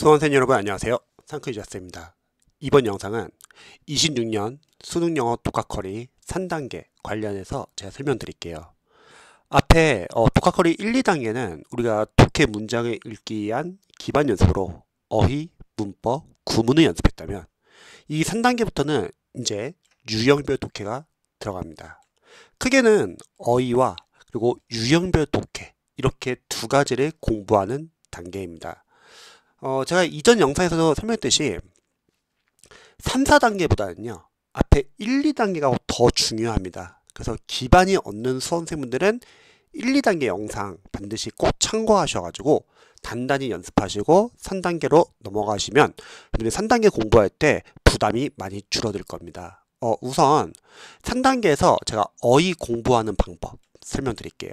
수험생 여러분 안녕하세요. 상크이자스입니다. 이번 영상은 26년 수능영어 독학커리 3단계 관련해서 제가 설명드릴게요. 앞에 독학커리 1, 2단계는 우리가 독해 문장을 읽기 위한 기반 연습으로 어휘, 문법, 구문을 연습했다면 이 3단계부터는 이제 유형별 독해가 들어갑니다. 크게는 어휘와 그리고 유형별 독해 이렇게 두 가지를 공부하는 단계입니다. 제가 이전 영상에서도 설명했듯이 3, 4단계보다는요 앞에 1, 2단계가 더 중요합니다. 그래서 기반이 없는 수험생분들은 1, 2단계 영상 반드시 꼭 참고하셔가지고 단단히 연습하시고 3단계로 넘어가시면 3단계 공부할 때 부담이 많이 줄어들 겁니다. 우선 3단계에서 제가 어휘 공부하는 방법 설명드릴게요.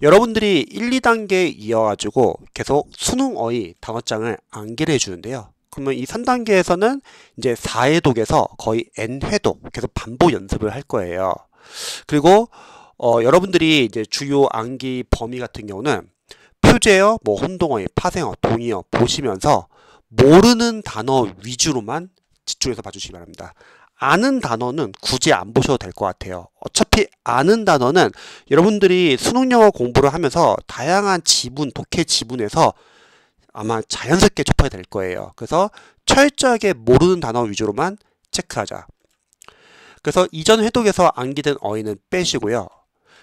여러분들이 1, 2단계 이어가지고 계속 수능 어휘 단어장을 암기를 해주는데요. 그러면 이 3단계에서는 이제 4회독에서 거의 N회독 계속 반복 연습을 할 거예요. 그리고 여러분들이 이제 주요 암기 범위 같은 경우는 표제어, 혼동어휘, 파생어, 동의어 보시면서 모르는 단어 위주로만 집중해서 봐주시기 바랍니다. 아는 단어는 굳이 안 보셔도 될 것 같아요. 어차피 아는 단어는 여러분들이 수능영어 공부를 하면서 다양한 지문, 독해 지문에서 아마 자연스럽게 접하게 될 거예요. 그래서 철저하게 모르는 단어 위주로만 체크하자. 그래서 이전 회독에서 암기된 어휘는 빼시고요.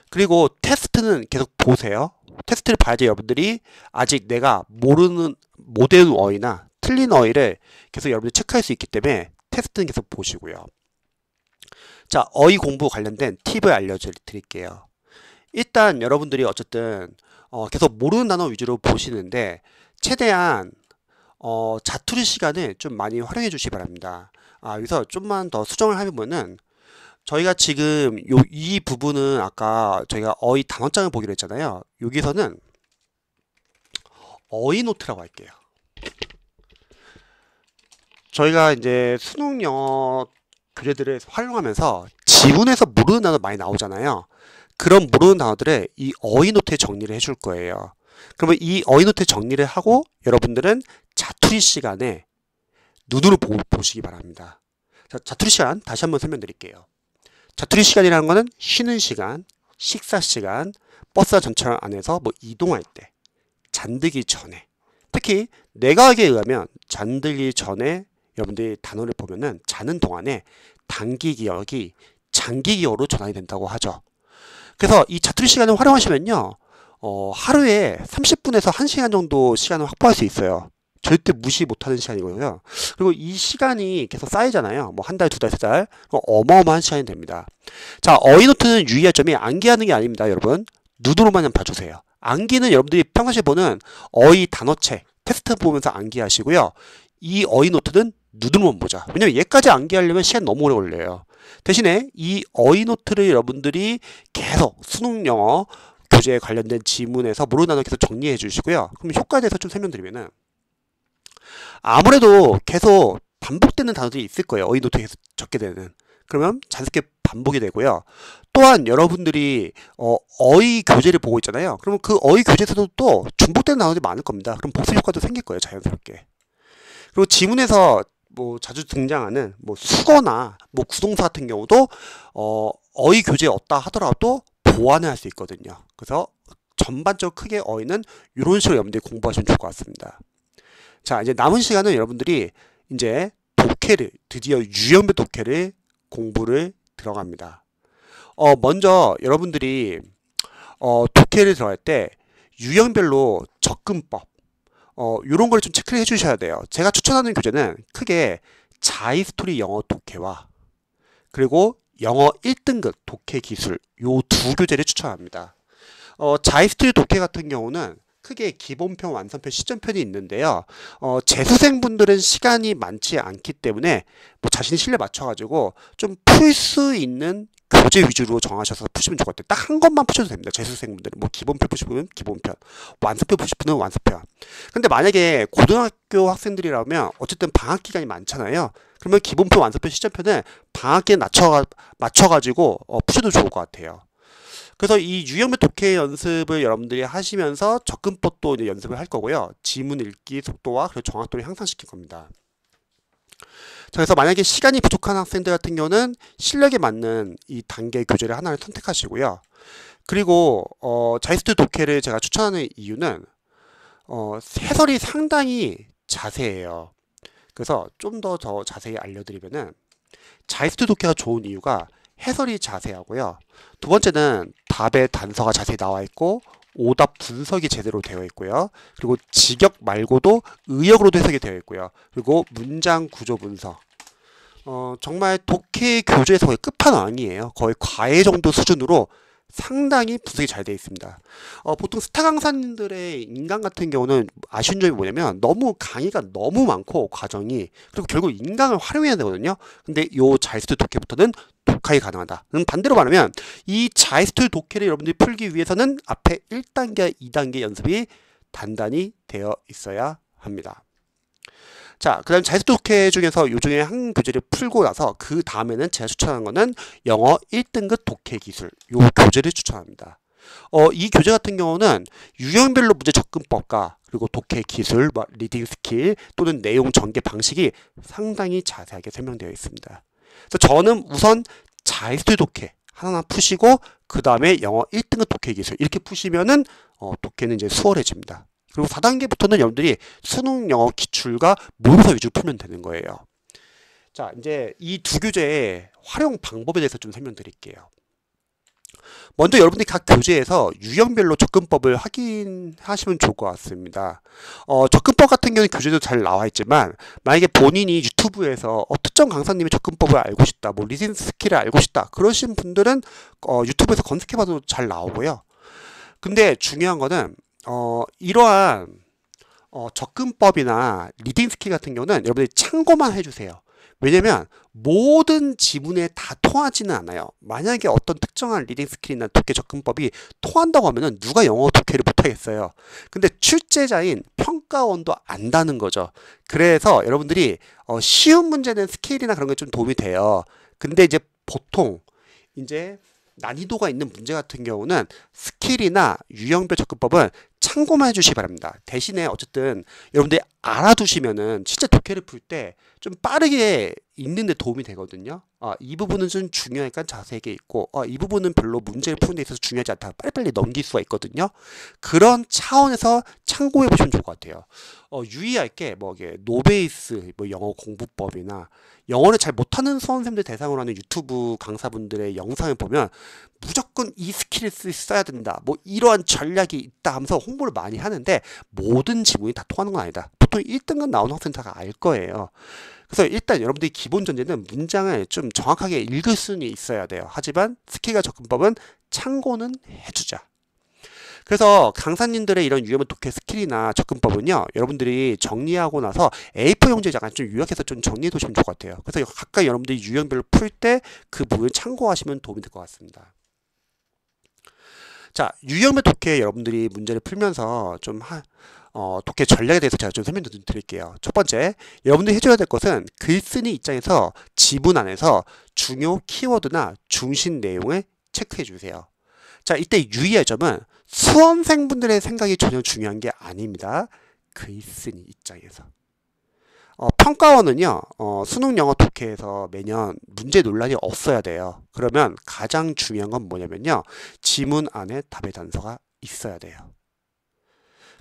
그리고 테스트는 계속 보세요. 테스트를 봐야지 여러분들이 아직 내가 모르는 못 외운 어휘나 틀린 어휘를 계속 여러분들이 체크할 수 있기 때문에 테스트는 계속 보시고요. 자, 어휘 공부 관련된 팁을 알려드릴게요. 일단 여러분들이 어쨌든 계속 모르는 단어 위주로 보시는데 최대한 자투리 시간을 좀 많이 활용해 주시기 바랍니다. 여기서 좀만 더 수정을 하면은 저희가 지금 이 부분은 아까 저희가 어휘 단어장을 보기로 했잖아요. 여기서는 어휘 노트라고 할게요. 저희가 이제 수능 영어 교재들을 활용하면서 지문에서 모르는 단어 많이 나오잖아요. 그런 모르는 단어들을 이 어휘 노트에 정리를 해줄 거예요. 그러면 이 어휘 노트에 정리를 하고 여러분들은 자투리 시간에 눈으로 보시기 바랍니다. 자, 자투리 시간 다시 한번 설명드릴게요. 자투리 시간이라는 거는 쉬는 시간, 식사 시간, 버스나 전철 안에서 이동할 때, 잠들기 전에, 특히 내과학에 의하면 잠들기 전에 여러분들이 단어를 보면은 자는 동안에 단기 기억이 장기 기억으로 전환이 된다고 하죠. 그래서 이 자투리 시간을 활용하시면요, 하루에 30분에서 1시간 정도 시간을 확보할 수 있어요. 절대 무시 못하는 시간이고요. 그리고 이 시간이 계속 쌓이잖아요. 한 달, 두 달, 세 달. 어마어마한 시간이 됩니다. 자, 어휘노트는 유의할 점이 암기하는 게 아닙니다, 여러분. 눈으로만 봐주세요. 암기는 여러분들이 평상시에 보는 어휘 단어책, 테스트 보면서 암기하시고요. 이 어휘노트는 눈으로만 보자. 왜냐면 얘까지 암기하려면 시간 너무 오래 걸려요. 대신에 이 어휘노트를 여러분들이 계속 수능 영어 교재에 관련된 지문에서 모르는 단어 계속 정리해 주시고요. 그럼 효과에 대해서 좀 설명드리면은 아무래도 계속 반복되는 단어들이 있을 거예요. 어휘노트에 계속 적게 되는. 그러면 자연스럽게 반복이 되고요. 또한 여러분들이 어휘 교재를 보고 있잖아요. 그러면 그 어휘 교재에서도 또 중복되는 단어들이 많을 겁니다. 그럼 복습 효과도 생길 거예요. 자연스럽게. 그리고 지문에서 자주 등장하는 수거나 구동사 같은 경우도 어휘 교재에 없다 하더라도 보완을 할 수 있거든요. 그래서 전반적으로 크게 어휘는 이런 식으로 여러분들이 공부하시면 좋을 것 같습니다. 자, 이제 남은 시간은 여러분들이 이제 독해를 드디어 유형별 독해를 공부를 들어갑니다. 먼저 여러분들이 독해를 들어갈 때 유형별로 접근법 이런 걸 좀 체크를 해주셔야 돼요. 제가 추천하는 교재는 크게 자이스토리 영어 독해와 그리고 영어 1등급 독해 기술 요 두 교재를 추천합니다. 자이스토리 독해 같은 경우는 크게 기본편, 완성편, 시전편이 있는데요. 재수생분들은 시간이 많지 않기 때문에 자신의 실력에 맞춰가지고 좀 풀 수 있는 교재 위주로 정하셔서 푸시면 좋을 것 같아요. 딱 한 것만 푸셔도 됩니다. 재수생분들은 기본편 푸시면 기본편, 완성편 푸시면 완성편. 근데 만약에 고등학교 학생들이라면 어쨌든 방학 기간이 많잖아요. 그러면 기본편, 완성편, 시전편은 방학 기간 맞춰가지고 푸셔도 좋을 것 같아요. 그래서 이 유형별 독해 연습을 여러분들이 하시면서 접근법도 이제 연습을 할 거고요. 지문 읽기 속도와 그리고 정확도를 향상시킬 겁니다. 자, 그래서 만약에 시간이 부족한 학생들 같은 경우는 실력에 맞는 이 단계 교재를 하나를 선택하시고요. 그리고 자이스트 독해를 제가 추천하는 이유는 해설이 상당히 자세해요. 그래서 좀 더 자세히 알려드리면은 자이스트 독해가 좋은 이유가 해설이 자세하고요. 두 번째는 답의 단서가 자세히 나와 있고 오답 분석이 제대로 되어 있고요. 그리고 직역 말고도 의역으로도 해석이 되어 있고요. 그리고 문장 구조 분석. 정말 독해 교재에서 거의 끝판왕이에요. 거의 과외 정도 수준으로 상당히 분석이 잘 되어 있습니다. 보통 스타 강사님들의 인강 같은 경우는 아쉬운 점이 뭐냐면 너무 강의가 너무 많고 과정이 그리고 결국 인강을 활용해야 되거든요. 근데 요 자이스트 독해부터는 독학이 가능하다. 반대로 말하면 이 자이스트 독해를 여러분들이 풀기 위해서는 앞에 1단계, 2단계 연습이 단단히 되어 있어야 합니다. 자, 그 다음 자이스트 독해 중에서 요 중에 한 교재를 풀고 나서 그 다음에는 제가 추천하는 거는 영어 1등급 독해 기술 요 교재를 추천합니다. 이 교재 같은 경우는 유형별로 문제 접근법과 그리고 독해 기술, 리딩 스킬 또는 내용 전개 방식이 상당히 자세하게 설명되어 있습니다. 그래서 저는 우선 자이스트 독해 하나하나 푸시고 그 다음에 영어 1등급 독해 기술 이렇게 푸시면은 독해는 이제 수월해집니다. 그리고 4단계부터는 여러분들이 수능 영어 기출과 모의고사 위주로 풀면 되는 거예요. 자, 이제 이 두 교재의 활용 방법에 대해서 좀 설명드릴게요. 먼저 여러분들이 각 교재에서 유형별로 접근법을 확인하시면 좋을 것 같습니다. 접근법 같은 경우는 교재도 잘 나와 있지만 만약에 본인이 유튜브에서 특정 강사님의 접근법을 알고 싶다, 뭐 리딩 스킬을 알고 싶다 그러신 분들은 유튜브에서 검색해봐도 잘 나오고요. 근데 중요한 거는 이러한 접근법이나 리딩 스킬 같은 경우는 여러분들이 참고만 해주세요. 왜냐면 모든 지문에 다 통하지는 않아요. 만약에 어떤 특정한 리딩 스킬이나 독해 접근법이 통한다고 하면은 누가 영어 독해를 못하겠어요. 근데 출제자인 평가원도 안다는 거죠. 그래서 여러분들이 쉬운 문제는 스케일이나 그런 게 좀 도움이 돼요. 근데 이제 보통 이제 난이도가 있는 문제 같은 경우는 스킬이나 유형별 접근법은 참고만 해주시기 바랍니다. 대신에 어쨌든 여러분들이 알아두시면은 진짜 독해를 풀 때 좀 빠르게 읽는 데 도움이 되거든요. 이 부분은 좀 중요하니까 자세하게 읽고 이 부분은 별로 문제를 푸는 데 있어서 중요하지 않다. 빨리빨리 넘길 수가 있거든요. 그런 차원에서 참고해 보시면 좋을 것 같아요. 유의할 게 뭐 이게 노베이스 뭐 영어 공부법이나 영어를 잘 못하는 수험생들 대상으로 하는 유튜브 강사분들의 영상을 보면 무조건 이 스킬을 써야 된다. 뭐 이러한 전략이 있다 하면서 홍보를 많이 하는데 모든 지문이 다 통하는 건 아니다. 보통 1등급 나오는 학생 다 알 거예요. 그래서 일단 여러분들이 기본 전제는 문장을 좀 정확하게 읽을 수는 있어야 돼요. 하지만 스킬과 접근법은 참고는 해주자. 그래서 강사님들의 이런 유형별 독해 스킬이나 접근법은요, 여러분들이 정리하고 나서 A4 용지에 약간 좀 요약해서 좀 정리해 두시면 좋을 것 같아요. 그래서 각각 여러분들이 유형별로 풀 때 그 부분을 참고하시면 도움이 될 것 같습니다. 자, 유형별 독해 여러분들이 문제를 풀면서 좀 독해 전략에 대해서 제가 좀 설명 좀 드릴게요. 첫 번째, 여러분들이 해줘야 될 것은 글쓴이 입장에서 지문 안에서 중요 키워드나 중심 내용을 체크해 주세요. 자, 이때 유의할 점은 수험생분들의 생각이 전혀 중요한 게 아닙니다. 글쓴이 입장에서. 평가원은요, 수능 영어 독해에서 매년 문제 논란이 없어야 돼요. 그러면 가장 중요한 건 뭐냐면요, 지문 안에 답의 단서가 있어야 돼요.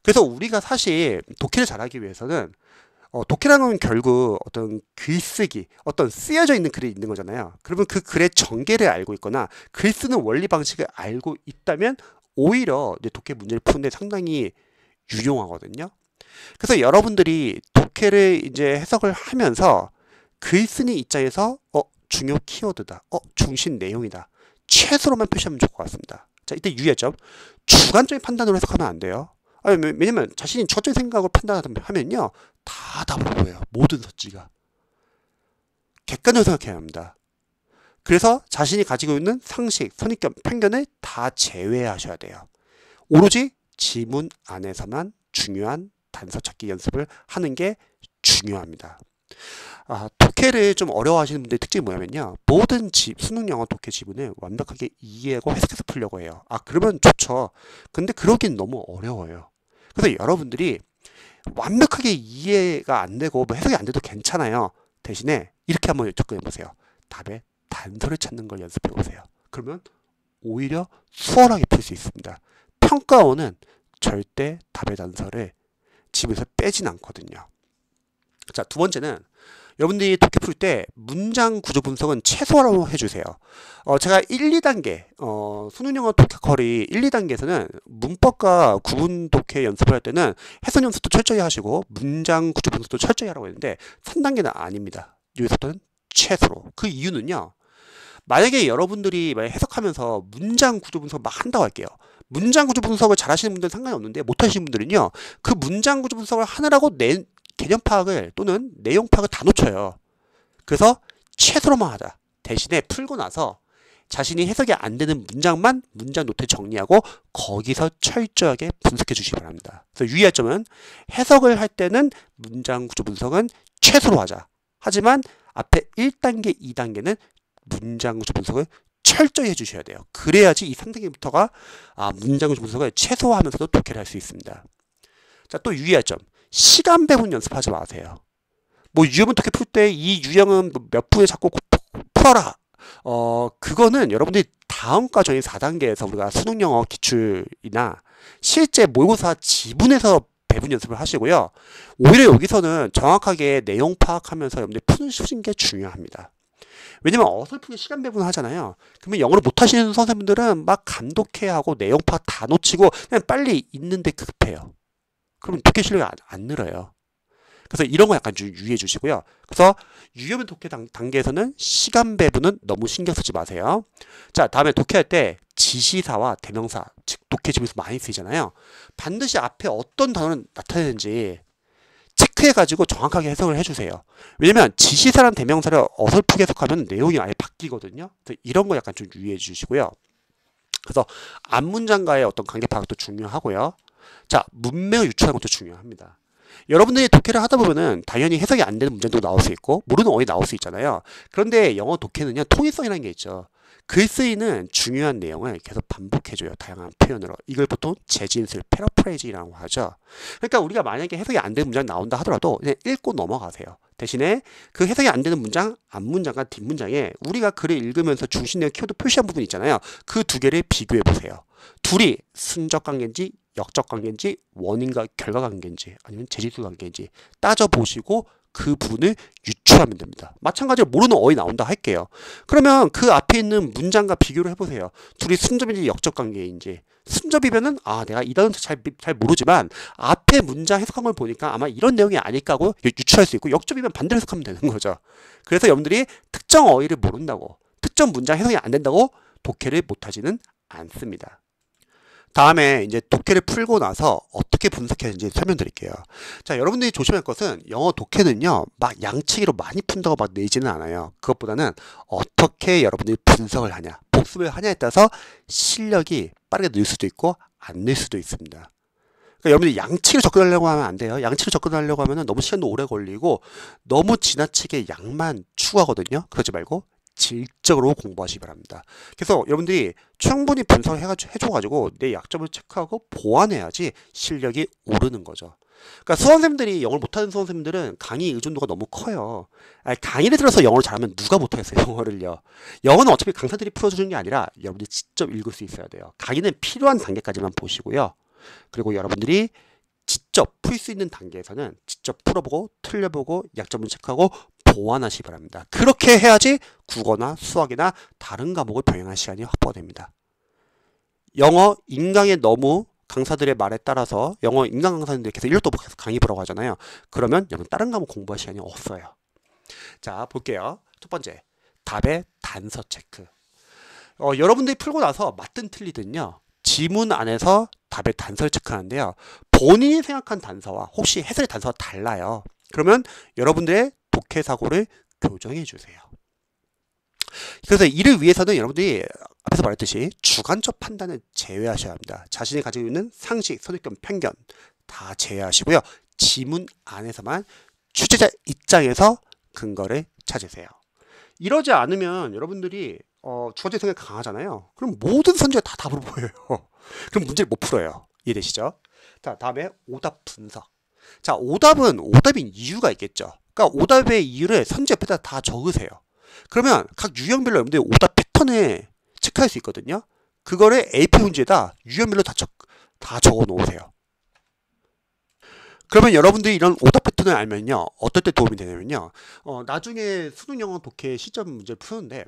그래서 우리가 사실 독해를 잘하기 위해서는 독해라는 건 결국 어떤 글쓰기, 어떤 쓰여져 있는 글이 있는 거잖아요. 그러면 그 글의 전개를 알고 있거나 글 쓰는 원리 방식을 알고 있다면 오히려 이제 독해 문제를 푸는데 상당히 유용하거든요. 그래서 여러분들이 독해를 이제 해석을 하면서 글쓴이 입장에서 중요 키워드다, 중심 내용이다, 최소로만 표시하면 좋을 것 같습니다. 자, 이때 유의할 점, 주관적인 판단으로 해석하면 안 돼요. 왜냐면 자신이 주관적인 생각으로 판단하면요 다 답으로 보여요. 모든 서지가 객관적으로 생각해야 합니다. 그래서 자신이 가지고 있는 상식, 선입견, 편견을 다 제외하셔야 돼요. 오로지 지문 안에서만 중요한 단서 찾기 연습을 하는 게 중요합니다. 독해를 좀 어려워하시는 분들의 특징이 뭐냐면요. 모든 수능 영어 독해 지문을 완벽하게 이해하고 해석해서 풀려고 해요. 아, 그러면 좋죠. 근데 그러긴 너무 어려워요. 그래서 여러분들이 완벽하게 이해가 안 되고 뭐 해석이 안 돼도 괜찮아요. 대신에 이렇게 한번 접근해 보세요. 답의 단서를 찾는 걸 연습해 보세요. 그러면 오히려 수월하게 풀 수 있습니다. 평가원은 절대 답의 단서를 집에서 빼진 않거든요. 자, 두 번째는 여러분들이 독해 풀 때 문장 구조 분석은 최소화로 해주세요. 제가 1, 2단계, 수능 영어 독해 커리 1, 2단계에서는 문법과 구분 독해 연습을 할 때는 해석 연습도 철저히 하시고 문장 구조 분석도 철저히 하라고 했는데 3단계는 아닙니다. 여기서부터는 최소로. 그 이유는요. 만약에 여러분들이 해석하면서 문장 구조 분석을 막 한다고 할게요. 문장 구조 분석을 잘 하시는 분들은 상관이 없는데 못 하시는 분들은요. 그 문장 구조 분석을 하느라고 개념 파악을 또는 내용 파악을 다 놓쳐요. 그래서 최소로만 하자. 대신에 풀고 나서 자신이 해석이 안 되는 문장만 문장 노트에 정리하고 거기서 철저하게 분석해 주시기 바랍니다. 그래서 유의할 점은 해석을 할 때는 문장 구조 분석은 최소로 하자. 하지만 앞에 1단계, 2단계는 문장 구조 분석을 철저히 해주셔야 돼요. 그래야지 이 3단계부터가 문장 구조 분석을 최소화하면서도 독해를 할 수 있습니다. 자, 또 유의할 점. 시간 배분 연습하지 마세요. 뭐 유형은 독해 풀 때 이 유형은 몇 분에 자꾸 풀어라. 그거는 여러분들이 다음 과정인 4단계에서 우리가 수능 영어 기출이나 실제 모의고사 지문에서 배분 연습을 하시고요. 오히려 여기서는 정확하게 내용 파악하면서 여러분들이 푸는 게 중요합니다. 왜냐면 어설프게 시간 배분을 하잖아요. 그러면 영어를 못하시는 선생님들은 막 감독해야 하고 내용 파악 다 놓치고 그냥 빨리 읽는데 급해요. 그러면 독해 실력이 안 늘어요. 그래서 이런 거 약간 좀 유의해 주시고요. 그래서 유효면 독해 단계에서는 시간 배분은 너무 신경 쓰지 마세요. 자, 다음에 독해할 때 지시사와 대명사, 즉 독해 지문에서 많이 쓰이잖아요. 반드시 앞에 어떤 단어는 나타내는지 체크해가지고 정확하게 해석을 해주세요. 왜냐면 지시사랑 대명사를 어설프게 해석하면 내용이 아예 바뀌거든요. 그래서 이런 거 약간 좀 유의해 주시고요. 그래서 앞문장과의 어떤 관계 파악도 중요하고요. 자, 문맥을 유추하는 것도 중요합니다. 여러분들이 독해를 하다 보면은 당연히 해석이 안 되는 문장도 나올 수 있고 모르는 어휘 나올 수 있잖아요. 그런데 영어 독해는요, 통일성이라는 게 있죠. 글쓰이는 중요한 내용을 계속 반복해줘요. 다양한 표현으로. 이걸 보통 재진술, 패러프레이징이라고 하죠. 그러니까 우리가 만약에 해석이 안 되는 문장 나온다 하더라도 그냥 읽고 넘어가세요. 대신에 그 해석이 안 되는 문장, 앞문장과 뒷문장에 우리가 글을 읽으면서 중심 내용 키워드 표시한 부분 있잖아요. 그 두 개를 비교해 보세요. 둘이 순적 관계인지 역적 관계인지 원인과 결과 관계인지 아니면 재진술 관계인지 따져보시고 그 부분을 유추하면 됩니다. 마찬가지로 모르는 어휘 나온다 할게요. 그러면 그 앞에 있는 문장과 비교를 해보세요. 둘이 순접인지 역적 관계인지. 순접이면은 내가 이 단어 잘 모르지만 앞에 문장 해석한 걸 보니까 아마 이런 내용이 아닐까 하고 유추할 수 있고, 역접이면 반대로 해석하면 되는 거죠. 그래서 여러분들이 특정 어휘를 모른다고, 특정 문장 해석이 안 된다고 독해를 못하지는 않습니다. 다음에 이제 독해를 풀고 나서 어떻게 분석해야지 설명드릴게요. 자, 여러분들이 조심할 것은 영어 독해는요, 막 양치기로 많이 푼다고 막 내지는 않아요. 그것보다는 어떻게 여러분들이 분석을 하냐, 복습을 하냐에 따라서 실력이 빠르게 늘 수도 있고 안 늘 수도 있습니다. 그러니까 여러분들이 양치기로 접근하려고 하면 안 돼요. 양치기로 접근하려고 하면 너무 시간도 오래 걸리고 너무 지나치게 양만 추구하거든요. 그러지 말고 질적으로 공부하시기 바랍니다. 그래서 여러분들이 충분히 분석을 해줘가지고 내 약점을 체크하고 보완해야지 실력이 오르는 거죠. 그러니까 수험생들이 영어를 못하는 수험생들은 강의 의존도가 너무 커요. 강의를 들어서 영어를 잘하면 누가 못하겠어요, 영어를요. 영어는 어차피 강사들이 풀어주는 게 아니라 여러분들이 직접 읽을 수 있어야 돼요. 강의는 필요한 단계까지만 보시고요. 그리고 여러분들이 직접 풀 수 있는 단계에서는 직접 풀어보고 틀려보고 약점을 체크하고 보완하시기 바랍니다. 그렇게 해야지 국어나 수학이나 다른 과목을 병행할 시간이 확보됩니다. 영어 인강에 너무 강사들의 말에 따라서 영어 인강 강사님들 계속 일도 계속 강의 보라고 하잖아요. 그러면 여러분 다른 과목 공부할 시간이 없어요. 자, 볼게요. 첫 번째, 답의 단서 체크. 여러분들이 풀고 나서 맞든 틀리든요, 지문 안에서 답의 단서를 체크하는데요, 본인이 생각한 단서와 혹시 해설의 단서가 달라요. 그러면 여러분들의 독해 사고를 교정해 주세요. 그래서 이를 위해서는 여러분들이 앞에서 말했듯이 주관적 판단을 제외하셔야 합니다. 자신이 가지고 있는 상식, 선입견, 편견 다 제외하시고요. 지문 안에서만 취재자 입장에서 근거를 찾으세요. 이러지 않으면 여러분들이 주어진 성향이 강하잖아요. 그럼 모든 선지가 다 답으로 보여요. 그럼 문제를 못 풀어요. 이해되시죠? 자, 다음에 오답 분석. 자, 오답은 오답인 이유가 있겠죠. 그러니까 오답의 이유를 선지 옆에다 다 적으세요. 그러면 각 유형별로 여러분들이 오답 패턴을 체크할 수 있거든요. 그거를 A4 용지에다 유형별로 다 적어 놓으세요. 그러면 여러분들이 이런 오답 패턴을 알면요, 어떨 때 도움이 되냐면요, 나중에 수능 영어 독해 시점 문제를 푸는데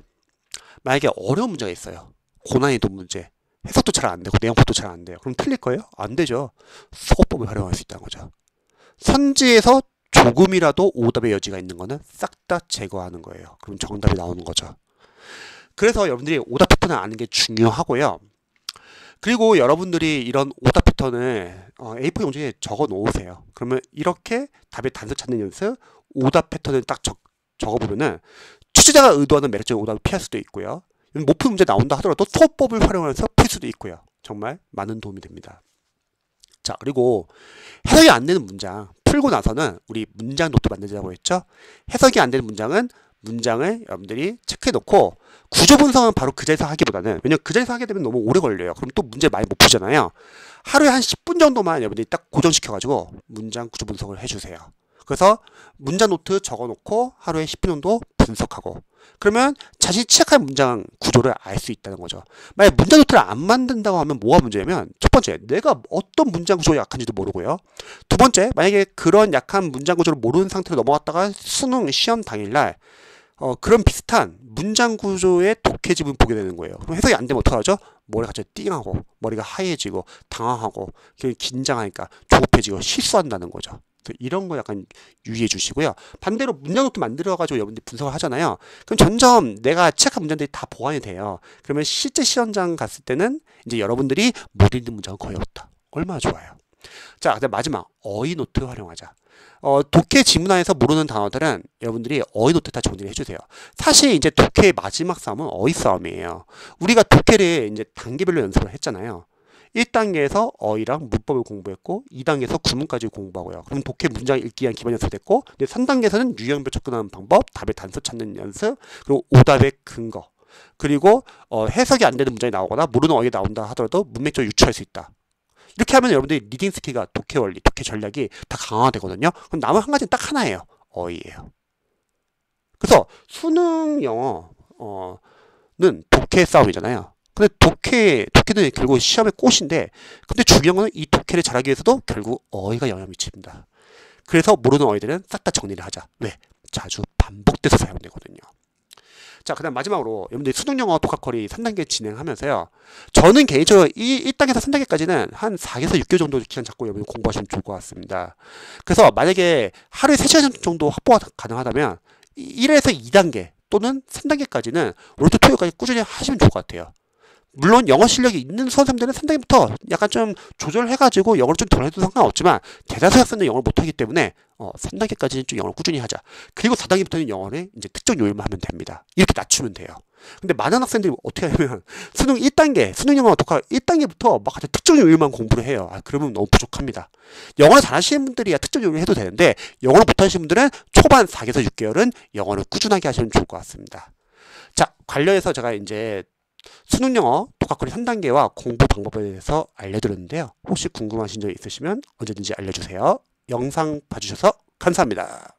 만약에 어려운 문제가 있어요. 고난이도 문제, 해석도 잘 안 되고 내용 파악도 잘 안 돼요. 그럼 틀릴 거예요? 안 되죠. 수거법을 활용할 수 있다는 거죠. 선지에서 조금이라도 오답의 여지가 있는 거는 싹 다 제거하는 거예요. 그럼 정답이 나오는 거죠. 그래서 여러분들이 오답 패턴을 아는 게 중요하고요. 그리고 여러분들이 이런 오답 패턴을 A4 용지에 적어 놓으세요. 그러면 이렇게 답의 단서 찾는 연습, 오답 패턴을 딱 적어보면은 취재자가 의도하는 매력적인 오답을 피할 수도 있고요. 못 푸는 문제 나온다 하더라도 수어법을 활용해서 풀 수도 있고요. 정말 많은 도움이 됩니다. 자, 그리고 해석이 안 되는 문장 풀고 나서는 우리 문장 노트 만들자고 했죠. 해석이 안 되는 문장은 문장을 여러분들이 체크해 놓고 구조 분석은 바로 그 자리에서 하기보다는, 왜냐면 그 자리에서 하게 되면 너무 오래 걸려요. 그럼 또 문제 많이 못 풀잖아요. 하루에 한 10분 정도만 여러분들이 딱 고정시켜 가지고 문장 구조 분석을 해주세요. 그래서 문장 노트 적어 놓고 하루에 10분 정도 분석하고, 그러면 자신이 취약한 문장 구조를 알 수 있다는 거죠. 만약 문장 노트를 안 만든다고 하면 뭐가 문제냐면, 첫 번째, 내가 어떤 문장 구조가 약한지도 모르고요. 두 번째, 만약에 그런 약한 문장 구조를 모르는 상태로 넘어갔다가 수능 시험 당일날 그런 비슷한 문장 구조의 독해집을 보게 되는 거예요. 그럼 해석이 안 되면 어떡하죠? 머리가 갑자기 띵하고 머리가 하얘지고 당황하고 긴장하니까 조급해지고 실수한다는 거죠. 이런 거 약간 유의해 주시고요. 반대로 문장노트 만들어가지고 여러분들이 분석을 하잖아요. 그럼 점점 내가 취약한 문장들이 다 보완이 돼요. 그러면 실제 시험장 갔을 때는 이제 여러분들이 못 읽는 문장은 거의 없다. 얼마나 좋아요. 자, 그다음 마지막 어휘노트 활용하자. 독해 지문안에서 모르는 단어들은 여러분들이 어휘노트 다 정리를 해주세요. 사실 이제 독해의 마지막 싸움은 어휘 싸움이에요. 우리가 독해를 이제 단계별로 연습을 했잖아요. 1단계에서 어휘랑 문법을 공부했고 2단계에서 구문까지 공부하고요. 그럼 독해 문장 읽기 위한 기본 연습이 됐고, 3단계에서는 유형별 접근하는 방법, 답의 단서 찾는 연습, 그리고 오답의 근거, 그리고 해석이 안 되는 문장이 나오거나 모르는 어휘가 나온다 하더라도 문맥적으로 유추할 수 있다. 이렇게 하면 여러분들이 리딩 스킬과 독해 원리, 독해 전략이 다 강화되거든요. 그럼 남은 한 가지는 딱 하나예요. 어휘예요. 그래서 수능 영어는 독해 싸움이잖아요. 근데 독해는 결국 시험의 꽃인데, 근데 중요한 건 이 독해를 잘하기 위해서도 결국 어휘가 영향을 미칩니다. 그래서 모르는 어휘들은 싹 다 정리를 하자. 왜? 자주 반복돼서 사용되거든요. 자, 그 다음 마지막으로 여러분들 수능영어 독학거리 3단계 진행하면서요, 저는 개인적으로 1단계에서 3단계까지는 한 4개에서 6개월 정도 기간 잡고 여러분들 공부하시면 좋을 것 같습니다. 그래서 만약에 하루에 3시간 정도 확보가 가능하다면 1에서 2단계 또는 3단계까지는 월요일 토요일까지 꾸준히 하시면 좋을 것 같아요. 물론 영어 실력이 있는 수험생들은 3단계부터 약간 좀 조절해가지고 영어를 좀 덜 해도 상관없지만, 대다수 학생들은 영어를 못하기 때문에 3단계까지는 좀 영어를 꾸준히 하자. 그리고 4단계부터는 영어를 이제 특정 요일만 하면 됩니다. 이렇게 낮추면 돼요. 근데 많은 학생들이 어떻게 하냐면 수능 1단계, 수능 영어 독학 1단계부터 막 특정 요일만 공부를 해요. 그러면 너무 부족합니다. 영어를 잘하시는 분들이야 특정 요일을 해도 되는데, 영어를 못하시는 분들은 초반 4개에서 6개월은 영어를 꾸준하게 하시면 좋을 것 같습니다. 자, 관련해서 제가 이제 수능영어 독학거리 3단계와 공부 방법에 대해서 알려드렸는데요. 혹시 궁금하신 점 있으시면 언제든지 알려주세요. 영상 봐주셔서 감사합니다.